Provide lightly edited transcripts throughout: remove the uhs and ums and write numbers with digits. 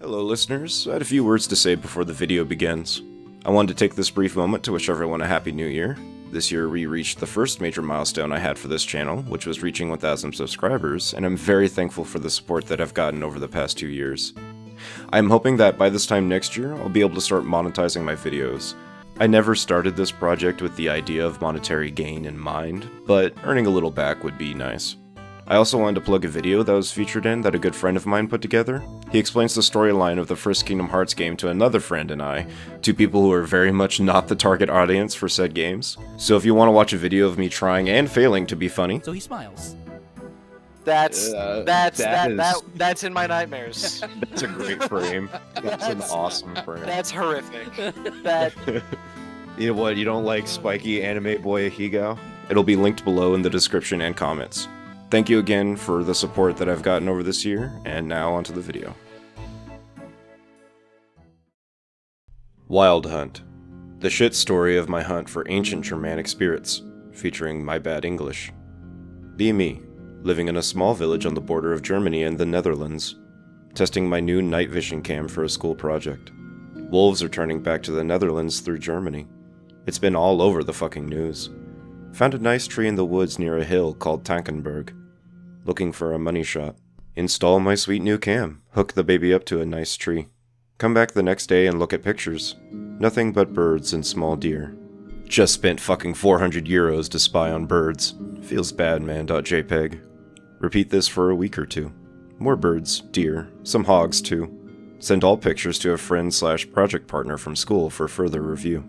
Hello listeners, I had a few words to say before the video begins. I wanted to take this brief moment to wish everyone a happy new year. This year we reached the first major milestone I had for this channel, which was reaching 1,000 subscribers, and I'm very thankful for the support that I've gotten over the past 2 years. I'm hoping that by this time next year, I'll be able to start monetizing my videos. I never started this project with the idea of monetary gain in mind, but earning a little back would be nice. I also wanted to plug a video that was featured in that a good friend of mine put together. He explains the storyline of the first Kingdom Hearts game to another friend and I, two people who are very much not the target audience for said games. So if you want to watch a video of me trying and failing to be funny... So he smiles. That's in my nightmares. That's a great frame. That's an awesome frame. That's horrific. That... You know what, you don't like spiky anime boy Higo? It'll be linked below in the description and comments. Thank you again for the support that I've gotten over this year, and now onto the video. Wildhunt. The shit story of my hunt for ancient Germanic spirits, featuring my bad English. Be me, living in a small village on the border of Germany and the Netherlands, testing my new night vision cam for a school project. Wolves are turning back to the Netherlands through Germany. It's been all over the fucking news. Found a nice tree in the woods near a hill called Tankenberg. Looking for a money shot. Install my sweet new cam. Hook the baby up to a nice tree. Come back the next day and look at pictures. Nothing but birds and small deer. Just spent fucking 400 euros to spy on birds. Feels bad, man. .jpg. Repeat this for a week or two. More birds, deer, some hogs too. Send all pictures to a friend/project partner from school for further review.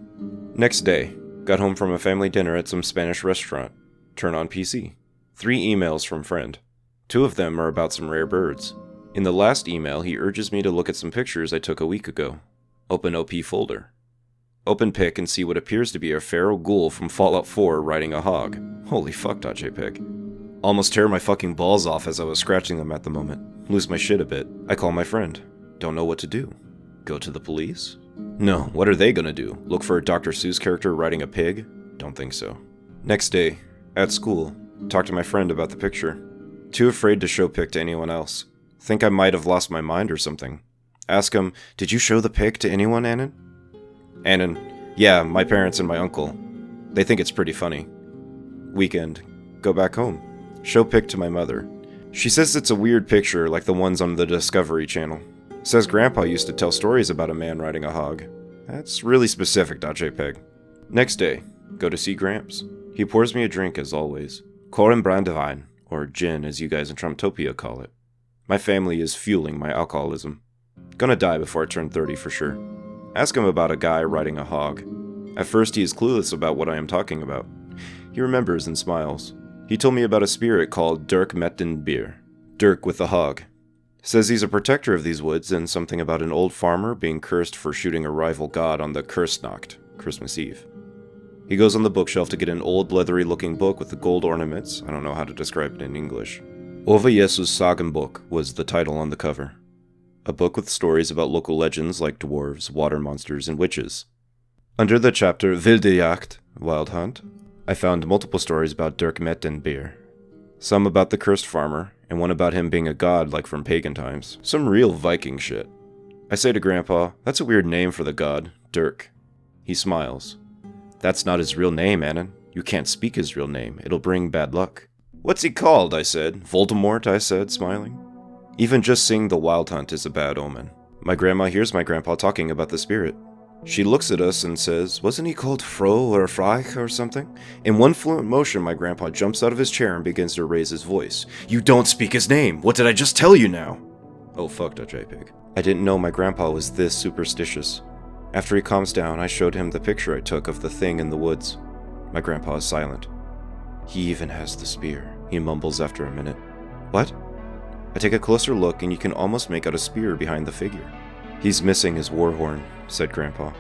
Next day. Got home from a family dinner at some Spanish restaurant. Turn on PC. 3 emails from friend. 2 of them are about some rare birds. In the last email, he urges me to look at some pictures I took a week ago. Open OP folder. Open pic and see what appears to be a feral ghoul from Fallout 4 riding a hog. Holy fuck, .jpg. Almost tear my fucking balls off as I was scratching them at the moment. Lose my shit a bit. I call my friend. Don't know what to do. Go to the police? No, what are they gonna do? Look for a Dr. Seuss character riding a pig? Don't think so. Next day, at school, talk to my friend about the picture. Too afraid to show pic to anyone else. Think I might have lost my mind or something. Ask him, did you show the pic to anyone, Anon? Anon, yeah, my parents and my uncle. They think it's pretty funny. Weekend, go back home. Show pic to my mother. She says it's a weird picture like the ones on the Discovery Channel. Says Grandpa used to tell stories about a man riding a hog. That's really specific, .jpg. Next day, go to see Gramps. He pours me a drink as always. Koren Brandewijn, or gin as you guys in Trumptopia call it. My family is fueling my alcoholism. Gonna die before I turn 30 for sure. Ask him about a guy riding a hog. At first he is clueless about what I am talking about. He remembers and smiles. He told me about a spirit called Dirk met den Beer. Dirk with the hog. Says he's a protector of these woods and something about an old farmer being cursed for shooting a rival god on the Kerstnacht, Christmas Eve. He goes on the bookshelf to get an old leathery looking book with the gold ornaments. I don't know how to describe it in English. Over Jesus Sagenbuch was the title on the cover. A book with stories about local legends like dwarves, water monsters, and witches. Under the chapter Wilde Jagd, Wild Hunt, I found multiple stories about Dirk met den Beer. Some about the cursed farmer, and one about him being a god like from pagan times. Some real Viking shit. I say to Grandpa, that's a weird name for the god, Dirk. He smiles. That's not his real name, Anon. You can't speak his real name. It'll bring bad luck. What's he called, I said. Voldemort, I said, smiling. Even just seeing the Wild Hunt is a bad omen. My grandma hears my grandpa talking about the spirit. She looks at us and says, wasn't he called Fro or Freich or something? In one fluent motion, my grandpa jumps out of his chair and begins to raise his voice. You don't speak his name! What did I just tell you now? Oh fuck, .jpg. I didn't know my grandpa was this superstitious. After he calms down, I showed him the picture I took of the thing in the woods. My grandpa is silent. He even has the spear, he mumbles after a minute. What? I take a closer look and you can almost make out a spear behind the figure. He's missing his war horn, said Grandpa.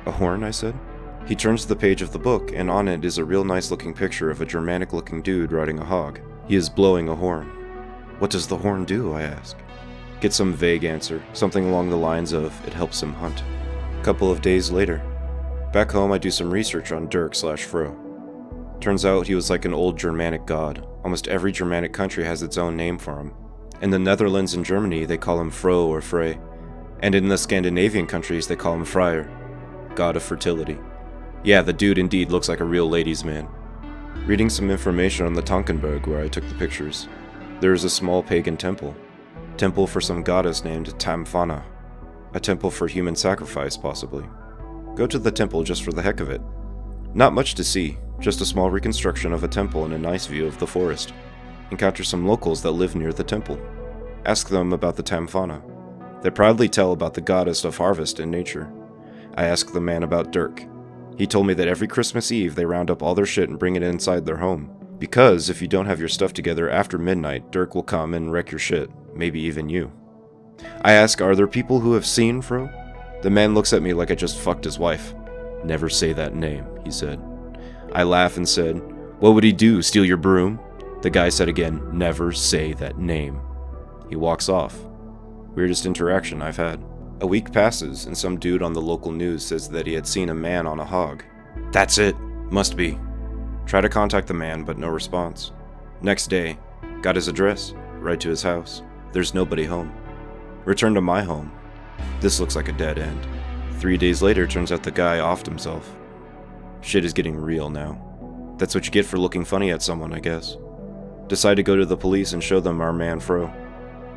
A horn, I said. He turns to the page of the book, and on it is a real nice looking picture of a Germanic-looking dude riding a hog. He is blowing a horn. What does the horn do, I ask. Get some vague answer, something along the lines of, it helps him hunt. Couple of days later. Back home I do some research on Dirk/Fro. Turns out he was like an old Germanic god. Almost every Germanic country has its own name for him. In the Netherlands and Germany they call him Fro or Frey. And in the Scandinavian countries, they call him Freyr, god of fertility. Yeah, the dude indeed looks like a real ladies' man. Reading some information on the Tonkenberg where I took the pictures, there is a small pagan temple. Temple for some goddess named Tamfana. A temple for human sacrifice, possibly. Go to the temple just for the heck of it. Not much to see, just a small reconstruction of a temple and a nice view of the forest. Encounter some locals that live near the temple. Ask them about the Tamfana. They proudly tell about the goddess of harvest and nature. I asked the man about Dirk. He told me that every Christmas Eve they round up all their shit and bring it inside their home. Because if you don't have your stuff together after midnight, Dirk will come and wreck your shit, maybe even you. I ask, are there people who have seen Fro? The man looks at me like I just fucked his wife. Never say that name, he said. I laugh and said, what would he do, steal your broom? The guy said again, never say that name. He walks off. Weirdest interaction I've had. A week passes, and some dude on the local news says that he had seen a man on a hog. That's it. Must be. Try to contact the man, but no response. Next day, got his address, right to his house. There's nobody home. Return to my home. This looks like a dead end. 3 days later, turns out the guy offed himself. Shit is getting real now. That's what you get for looking funny at someone, I guess. Decide to go to the police and show them our man Fro.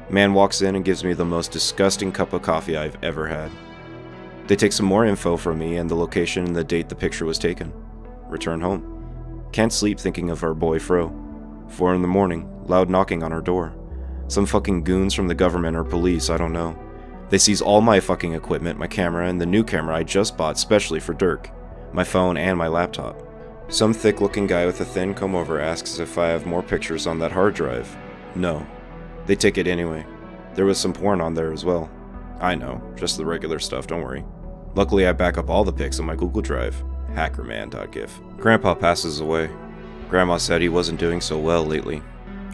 Man walks in and gives me the most disgusting cup of coffee I've ever had. They take some more info from me and the location and the date the picture was taken. Return home. Can't sleep thinking of our boy Fro. 4 in the morning, loud knocking on our door. Some fucking goons from the government or police, I don't know. They seize all my fucking equipment, my camera, and the new camera I just bought specially for Dirk. My phone and my laptop. Some thick-looking guy with a thin comb-over asks if I have more pictures on that hard drive. No. They take it anyway. There was some porn on there as well. I know, just the regular stuff, don't worry. Luckily I back up all the pics on my Google Drive. Hackerman.gif. Grandpa passes away. Grandma said he wasn't doing so well lately.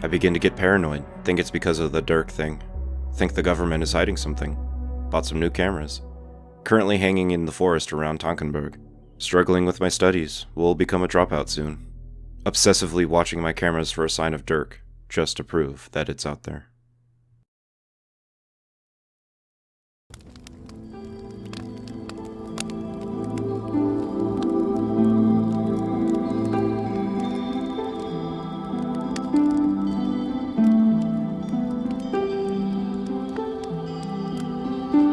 I begin to get paranoid, think it's because of the Dirk thing. Think the government is hiding something. Bought some new cameras. Currently hanging in the forest around Tonkenberg. Struggling with my studies, will become a dropout soon. Obsessively watching my cameras for a sign of Dirk, just to prove that it's out there.